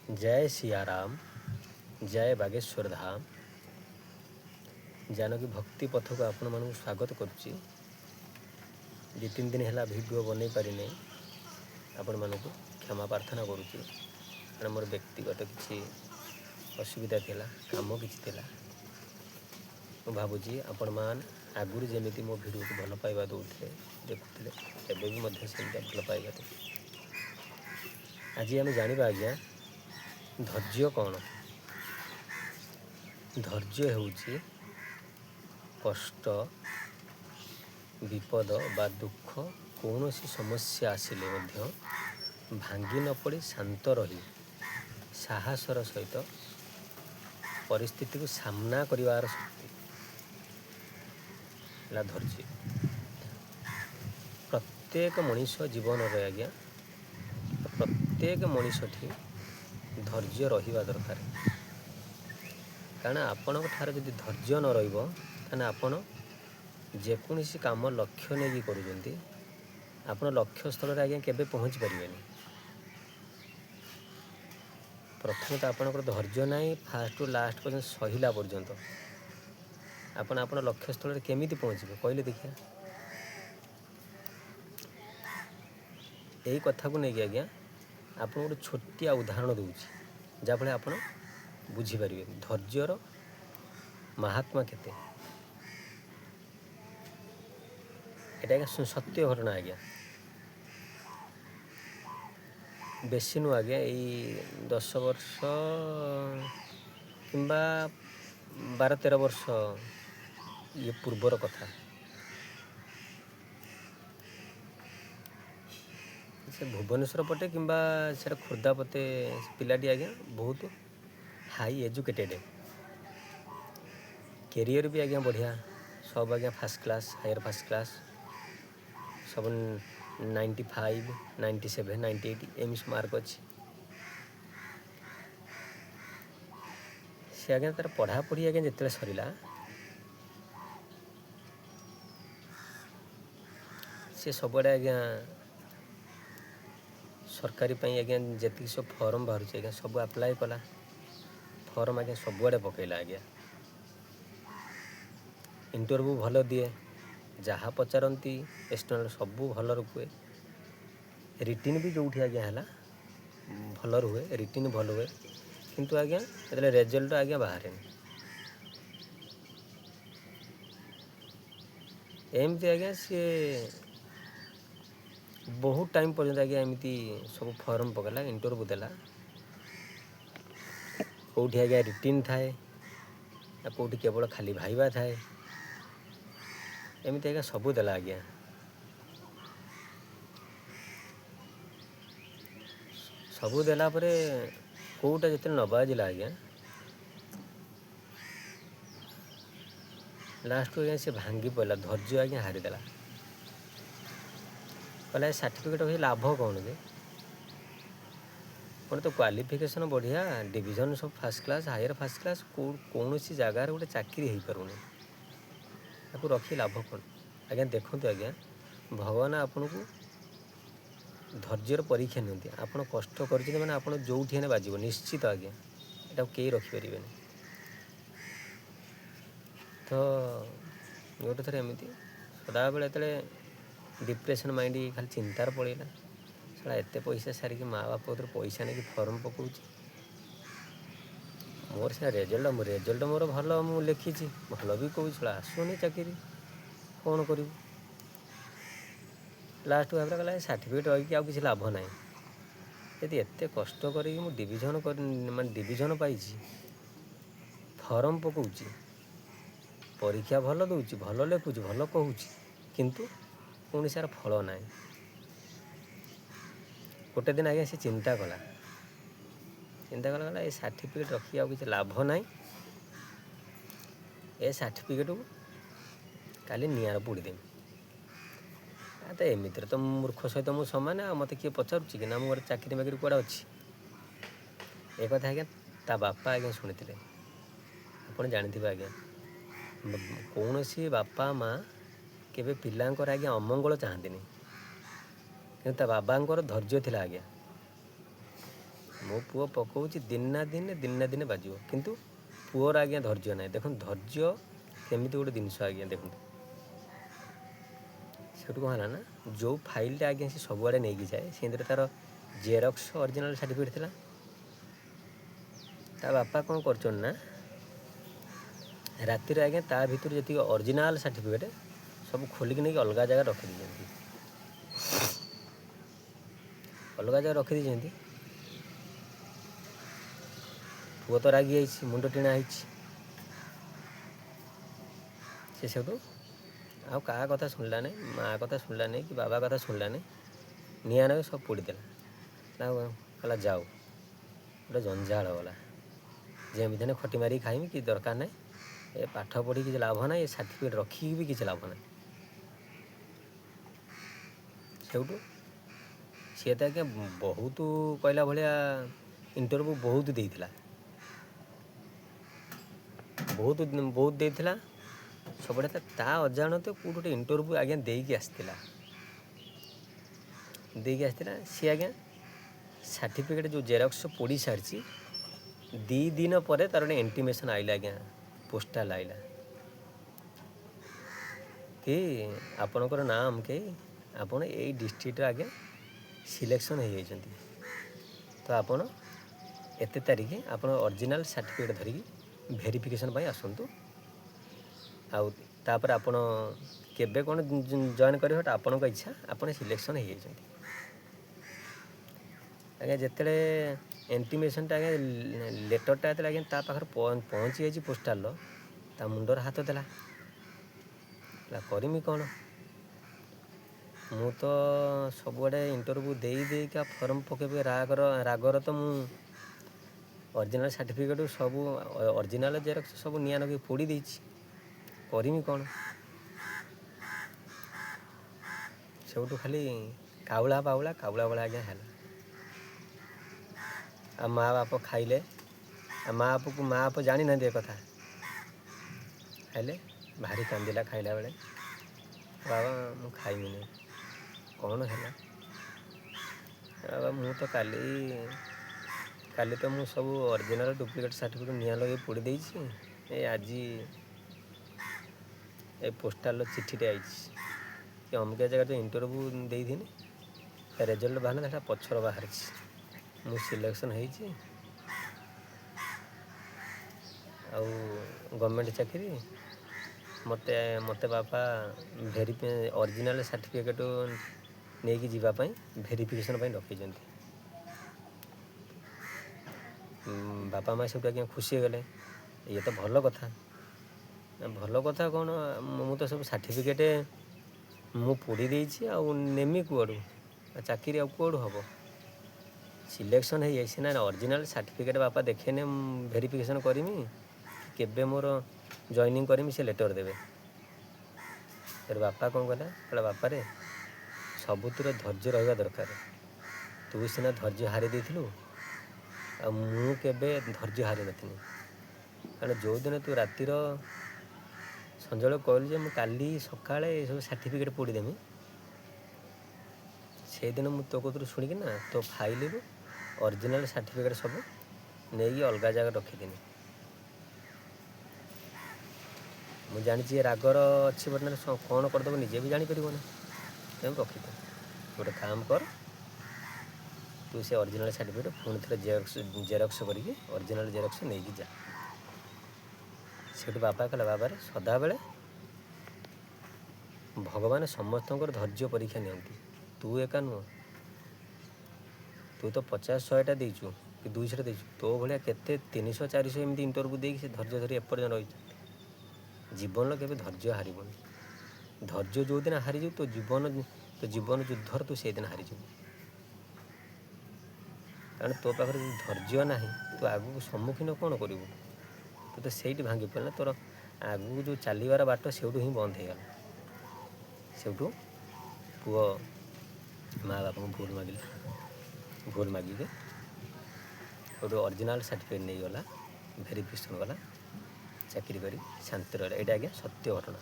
जय सियाराम, जय बागेश्वर धाम। जानकी भक्ति पथ को आपण मानू स्वागत करुच्ची। 2-3 दिन है वीडियो बन पारि नहीं, आपण मानक क्षमा प्रार्थना करुच्ची। कारण मोर व्यक्तिगत किसी असुविधा थिला, काम किसी थिला। मु भावुची आपण मान आगुरी जेमिति मो वीडियो को भल पाइबा दौते देखुले एबे भी मध्य सेमता भल पाइबा दे। आज आम जानिबा आज्ञा धैर्य कौन। धैर्य हेउची कष्ट विपद बा दुख कौन सी समस्या आसिले मध्य भांगी न पड़ी शांत रही साहसर सहित परिस्थिति को सामना करिवार शक्ति ला धैर्य। प्रत्येक मनीष जीवन रे आज्ञा प्रत्येक मनीषठी धैर्य रहिबा दरकार। कारण आपण ठार जदि धैर्य न रहिबो ताने आपण जेकोसी काम लक्ष्य नहीं करूँगी आपण लक्ष्य स्थल आज्ञा केबे पहुँची पारिबेनी। प्रथम तो आपणकर धैर्य ना फास्ट टू लास्ट पर्यंत सहिला पर्यंत आपण आपण लक्ष्य स्थल केमिति पहुँचे कहले देखिए। यही कथा को लेकिन आज्ञा आप गोटे छोटिया उदाहरण दूसरी जहाँफल आप बुझीपर धैर्यर महात्मा केते। एटा आज्ञा सत्य घटना आज्ञा बेसी नु आज्ञा यही 10 वर्ष किंबा 12-13 वर्ष ये पूर्वर कथा। से भुवनेश्वर पटे किंबा से खोर्धा पटे पिलाटी आज्ञा बहुत हाई एजुकेटेड कैरियर भी आज्ञा बढ़िया सब आज्ञा first class higher first class सब 95, 97, 98 एम मार्क अच्छी। से आज्ञा तार पढ़ापढ़ी आज्ञा जिते सरला से सबुआड़े आज्ञा सरकारी आज्ञा जी सब फॉर्म बाहर आज्ञा सब अप्लाई कला फॉर्म आज्ञा सबुआड़े पकईला आज्ञा इंटरव्यू भल दिए जहाँ पचारती एक्सटर्नल सबू भल रुए रिटिन भी जो आज्ञा है भल रुए रिटिन भल हुए किंतु आज्ञा जो रिजल्ट आज्ञा बाहर एमती आज्ञा सी बहुत टाइम पर्यंत आज्ञा एमती सब फॉर्म पकड़ा इंटरव्यू देला कौटी आज्ञा रिटिन थाए कौटी केवल खाली भाइबा थाए एमती आज्ञा सबू देला आज्ञा सबू देला परे कौटा जिते न बाजिला आज्ञा लास्ट आज्ञा से भांगी पड़ा धैर्य आज्ञा हारीदेला कहला सर्टिफिकेट हो लाभ कौन जे कौन तो क्वालिफिकेशन बढ़िया डिविजन सब first class higher first class कौन सी जगार गोटे चाकरी हो पारूनी ताकू रखी लाभ कौन। आज्ञा देखो आज्ञा भगवान आपन को धैर्यर परीक्षा नियंती आपन कष्ट कर मैंने आप जो बाजिब निश्चित आज्ञा यहाँ कई रखिपारे। तो गोटे थर एमती सदा बेले जो डिप्रेशन माइंड खाली चिंतार पड़ेगा साला एत पैसा सारिकी माँ बाप पैसा नहीं फॉर्म पकाऊँ मोर से रेजल्ट मोर भल मु लिखी भल भी कहूँ साला आसुनी चाकरी कौन करूँ लास्ट भाव कहला सर्टिफिकेट रही किसी लाभ ना यदि एत कष्ट करी डिविजन माने डिविजन पाई फॉर्म पकाऊँ परीक्षा भल दूची भल लिखुची भल कहूँ किंतु कौन सार फल ना। गोटे दिन आज्ञा से चिंता कला ये सर्टिफिकेट रखी आ किसी लाभ ना ए सर्टिफिकेट को काली निआर पोड़देमी तो एमती तो मूर्ख सहित मुझे सामान आ मत किए पचारुच्ची कि ना मोर चाकरी बाकरी कौड़ा अच्छी एक कथा आज्ञा ता बापा आज्ञा शुणी आप जानते आज्ञा कौन सी बापा माँ केवे पिलांकर आज्ञा अमंगल चाहती कि बाबांकर धैर्य थिला आज्ञा ମୋ ପୁଅ ପକାଉଛି ଦିନେ ନା ଦିନେ ବାଜିବ। କିନ୍ତୁ ପୁଅର ଆଜ୍ଞା ଧୈର୍ଯ୍ୟ ନାହିଁ। ଦେଖନ୍ତୁ ଧୈର୍ଯ୍ୟ କେମିତି ଗୋଟେ ଜିନିଷ ଆଜ୍ଞା ଦେଖନ୍ତୁ। ସେଠୁ କ'ଣ ହେଲା ନା ଯେଉଁ ଫାଇଲ୍ଟା ଆଜ୍ଞା ସେ ସବୁଆଡ଼େ ନେଇକି ଯାଏ ସେଥିରେ ତା'ର ଜେରକ୍ସ ଅରିଜିନାଲ୍ ସାର୍ଟିଫିକେଟ୍ ଥିଲା। ତା ବାପା କ'ଣ କରୁଛନ୍ତି ନା ରାତିରେ ଆଜ୍ଞା ତା ଭିତରୁ ଯେତିକି ଅରିଜିନାଲ୍ ସାର୍ଟିଫିକେଟ୍ ସବୁ ଖୋଲିକି ନେଇକି ଅଲଗା ଜାଗାରେ ରଖିଦେଇଛନ୍ତି। ଅଲଗା ଜାଗାରେ ରଖିଦେଇଛନ୍ତି। ପୁଅ ତ ରାଗି ଯାଇଛି, ମୁଣ୍ଡ ଟିଣା ହେଇଛି। ସେ ସେଠୁ ଆଉ କାହା କଥା ଶୁଣିଲା ନାହିଁ, ମା' କଥା ଶୁଣିଲା ନାହିଁ କି ବାବା କଥା ଶୁଣିଲା ନାହିଁ। ନିଆଁ ନେବେ ସବୁ ପୋଡ଼ିଦେଲା। କହିଲା ଯାଉ, ଗୋଟେ ଜଞ୍ଜାଳ ଗଲା। ଯେମିତି ହେଲେ ଖଟି ମାରିକି ଖାଇମି, କିଛି ଦରକାର ନାହିଁ। ଏ ପାଠ ପଢ଼ି କିଛି ଲାଭ ନାହିଁ, ଏ ସାର୍ଟିଫିକେଟ୍ ରଖିକି ବି କିଛି ଲାଭ ନାହିଁ। ସେଉଠୁ ସିଏ ତ ଆଜ୍ଞା ବହୁତ କହିଲା ଭଳିଆ ଇଣ୍ଟରଭ୍ୟୁ ବହୁତ ଦେଇଥିଲା, ବହୁତ ଦେଇଥିଲା। ସବୁବେଳେ ତା ଅଜାଣତ କେଉଁଠି ଗୋଟେ ଇଣ୍ଟରଭ୍ୟୁ ଆଜ୍ଞା ଦେଇକି ଆସିଥିଲା। ସିଏ ଆଜ୍ଞା ସାର୍ଟିଫିକେଟ୍ ଯେଉଁ ଜେରକ୍ସ ପୋଡ଼ି ସାରିଛି 2 ଦିନ ପରେ ତା'ର ଗୋଟେ ଇଣ୍ଟିମେସନ୍ ଆଇଲା ଆଜ୍ଞା, ପୋଷ୍ଟାଲ୍ ଆଇଲା କି ଆପଣଙ୍କର ନାଁ ଅମକେଇ, ଆପଣ ଏଇ ଡିଷ୍ଟ୍ରିକ୍ଟରେ ଆଜ୍ଞା ସିଲେକ୍ସନ୍ ହେଇଯାଇଛନ୍ତି। ତ ଆପଣ ଏତେ ତାରିଖ ଆପଣ ଅରିଜିନାଲ୍ ସାର୍ଟିଫିକେଟ୍ ଧରିକି ଭେରିଫିକେସନ୍ ପାଇଁ ଆସନ୍ତୁ। ଆଉ ତାପରେ ଆପଣ କେବେ କ'ଣ ଜଏନ୍ କରିବେ ସେଟା ଆପଣଙ୍କ ଇଚ୍ଛା, ଆପଣ ସିଲେକ୍ସନ୍ ହେଇଯାଇଛନ୍ତି। ଆଜ୍ଞା ଯେତେବେଳେ ଇଣ୍ଟିମେସନ୍ଟା ଆଜ୍ଞା ଲେଟର୍ଟା ଯେତେବେଳେ ଆଜ୍ଞା ତା ପାଖରେ ପହଞ୍ଚି ଯାଇଛି ପୋଷ୍ଟାଲ୍ର, ତା ମୁଣ୍ଡରେ ହାତ ଦେଲା। କରିମି କ'ଣ? ମୁଁ ତ ସବୁଆଡ଼େ ଇଣ୍ଟରଭ୍ୟୁ ଦେଇକା ଫର୍ମ ପକେଇବି ରାଗର ତ ମୁଁ ଅରିଜିନାଲ୍ ସାର୍ଟିଫିକେଟ୍ ସବୁ ଅରିଜିନାଲ୍ ଜେରକ୍ସ ସବୁ ନିଆଁ ଲଗେଇ ପୋଡ଼ି ଦେଇଛି। କରିମି କ'ଣ? ସେଉଠୁ ଖାଲି କାଉଳା ଭଳିଆ ଆଜ୍ଞା ହେଲା। ଆଉ ମା' ବାପ ଖାଇଲେ। ଆଉ ମା' ବାପ ଜାଣିନାହାନ୍ତି ଏ କଥା। ଖାଇଲେ, ଭାରି କାନ୍ଦିଲା ଖାଇଲା ବେଳେ। ବାବା ମୁଁ ଖାଇମିନି। କ'ଣ ହେଲା? ବାବା ମୁଁ ତ କାଲି ତ ମୁଁ ସବୁ ଅରିଜିନାଲ୍ ଡୁପ୍ଲିକେଟ୍ ସାର୍ଟିଫିକେଟ୍ ନିଆଁ ଲଗେଇ ପୋଡ଼ି ଦେଇଛି। ଆଜି ଏ ପୋଷ୍ଟାଲ୍ର ଚିଠିଟେ ଆଇଛି କି ଅମୁକିଆ ଜାଗାରେ ଯେଉଁ ଇଣ୍ଟରଭ୍ୟୁ ଦେଇଥିନି ରେଜଲ୍ଟ ବାହାରିଲା, ସେଟା ପଛର ବାହାରିଛି। ମୁଁ ସିଲେକ୍ସନ୍ ହେଇଛି ଆଉ ଗଭର୍ଣ୍ଣମେଣ୍ଟ ଚାକିରି। ମୋତେ ବାପା ଅରିଜିନାଲ୍ ସାର୍ଟିଫିକେଟ୍ ନେଇକି ଯିବା ପାଇଁ ଭେରିଫିକେସନ୍ ପାଇଁ ଡକେଇଛନ୍ତି। ବାପା ମା' ସେଠୁ ଆଜ୍ଞା ଖୁସି ହେଇଗଲେ। ଇଏ ତ ଭଲ କଥା। ଭଲ କଥା କ'ଣ, ମୁଁ ତ ସବୁ ସାର୍ଟିଫିକେଟ୍ ମୁଁ ପୋଡ଼ି ଦେଇଛି, ଆଉ ନେମି କୁଆଡ଼ୁ? ଚାକିରି ଆଉ କୁଆଡ଼ୁ ହେବ? ସିଲେକ୍ସନ୍ ହେଇଯାଇଛି ସିନା, ଅରିଜିନାଲ୍ ସାର୍ଟିଫିକେଟ୍ ବାପା ଦେଖେଇନେ ଭେରିଫିକେସନ୍ କରିମି, କେବେ ମୋର ଜଏନିଂ କରିମି ସେ ଲେଟର୍ ଦେବେ। ତାପରେ ବାପା କ'ଣ କହିଲା ବାପାରେ ସବୁଥିରେ ଧୈର୍ଯ୍ୟ ରହିବା ଦରକାର। ତୁ ସିନା ଧୈର୍ଯ୍ୟ ହାରି ଦେଇଥିଲୁ, ଆଉ ମୁଁ କେବେ ଧୈର୍ଯ୍ୟ ହାରି ନଥିଲି। କାରଣ ଯେଉଁଦିନ ତୁ ରାତିର ସଞ୍ଜବେଳେ କହିଲୁ ଯେ ମୁଁ କାଲି ସକାଳେ ଏସବୁ ସାର୍ଟିଫିକେଟ୍ ପୋଡ଼ିଦେମି, ସେଇଦିନ ମୁଁ ତୋ କତିରୁ ଶୁଣିକି ନା ତୋ ଫାଇଲରୁ ଅରିଜିନାଲ୍ ସାର୍ଟିଫିକେଟ୍ ସବୁ ନେଇକି ଅଲଗା ଜାଗାରେ ରଖିದ್ದೀನಿ। ମୁଁ ଜାଣିଛି ଏ ରାଗର ଅଛି ବର୍ତ୍ତମାନ କ'ଣ କରିଦେବ ନିଜେ ବି ଜାଣିପାରିବନି। ତେଣୁ ରଖିଥା। ଗୋଟେ କାମ କର, ତୁ ସେ ଅରିଜିନାଲ୍ ସାର୍ଟିଫିକେଟ୍ ପୁଣି ଥରେ ଜେରକ୍ସ କରିକି ଅରିଜିନାଲ୍ ଜେରକ୍ସ ନେଇକି ଯା। ସେଠୁ ବାପା କହିଲେ ବାବାରେ ସଦାବେଳେ ଭଗବାନ ସମସ୍ତଙ୍କର ଧୈର୍ଯ୍ୟ ପରୀକ୍ଷା ନିଅନ୍ତି, ତୁ ଏକା ନୁହଁ। ତୁ ତ 50-100ଟା ଦେଇଛୁ କି 200ଟା ଦେଇଛୁ, ତୋ ଭଳିଆ କେତେ 300-400 ଏମିତି ଇଣ୍ଟରଭ୍ୟୁ ଦେଇକି ସେ ଧୈର୍ଯ୍ୟ ଧରି ଏପର୍ଯ୍ୟନ୍ତ ରହିଛନ୍ତି। ଜୀବନର କେବେ ଧୈର୍ଯ୍ୟ ହାରିବନି। ଧୈର୍ଯ୍ୟ ଯେଉଁଦିନ ହାରିଯିବୁ ତୋ ଜୀବନ ଯୁଦ୍ଧରେ ତୁ ସେଇଦିନ ହାରିଯିବୁ। କାରଣ ତୋ ପାଖରେ ଯଦି ଧୈର୍ଯ୍ୟ ନାହିଁ, ତୁ ଆଗକୁ ସମ୍ମୁଖୀନ କ'ଣ କରିବୁ? ତୁ ତ ସେଇଠି ଭାଙ୍ଗି ପଡ଼ିଲା। ତୋର ଆଗକୁ ଯେଉଁ ଚାଲିବାର ବାଟ ସେଇଠୁ ହିଁ ବନ୍ଦ ହେଇଗଲା। ସେଇଠୁ ପୁଅ ମା' ବାପାଙ୍କୁ ଭୁଲ ମାଗିକି ଗୋଟେ ଅରିଜିନାଲ୍ ସାର୍ଟିଫିକେଟ୍ ନେଇଗଲା, ଭେରିଫିକେସନ୍ ଗଲା, ଚାକିରି କରି ଶାନ୍ତି ରହିଲା। ଏଇଟା ଆଜ୍ଞା ସତ୍ୟ ଘଟଣା।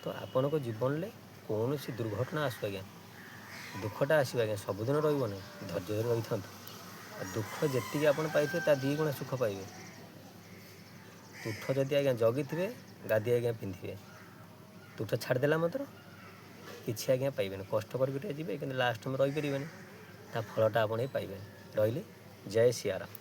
ତ ଆପଣଙ୍କ ଜୀବନରେ କୌଣସି ଦୁର୍ଘଟଣା ଆସୁ ଆଜ୍ଞା, ଦୁଃଖଟା ଆସିବ ଆଜ୍ଞା, ସବୁଦିନ ରହିବ ନାହିଁ। ଧୈର୍ଯ୍ୟ ଧରି ରହିଥାନ୍ତୁ। ଦୁଃଖ ଯେତିକି ଆପଣ ପାଇଥିବେ ତା 2 ଗୁଣା ସୁଖ ପାଇବେ। ତୁଠ ଯଦି ଆଜ୍ଞା ଜଗିଥିବେ ଗାଦି ଆଜ୍ଞା ପିନ୍ଧିବେ। ତୁଠ ଛାଡ଼ିଦେଲା ମାତ୍ର କିଛି ଆଜ୍ଞା ପାଇବେନି। କଷ୍ଟ କରିକି ଟିକେ ଯିବେ କିନ୍ତୁ ଲାଷ୍ଟ ରହିପାରିବେନି, ତା ଫଳଟା ଆପଣ ହିଁ ପାଇବେନି। ରହିଲି, ଜୟ ସିଆରାମ।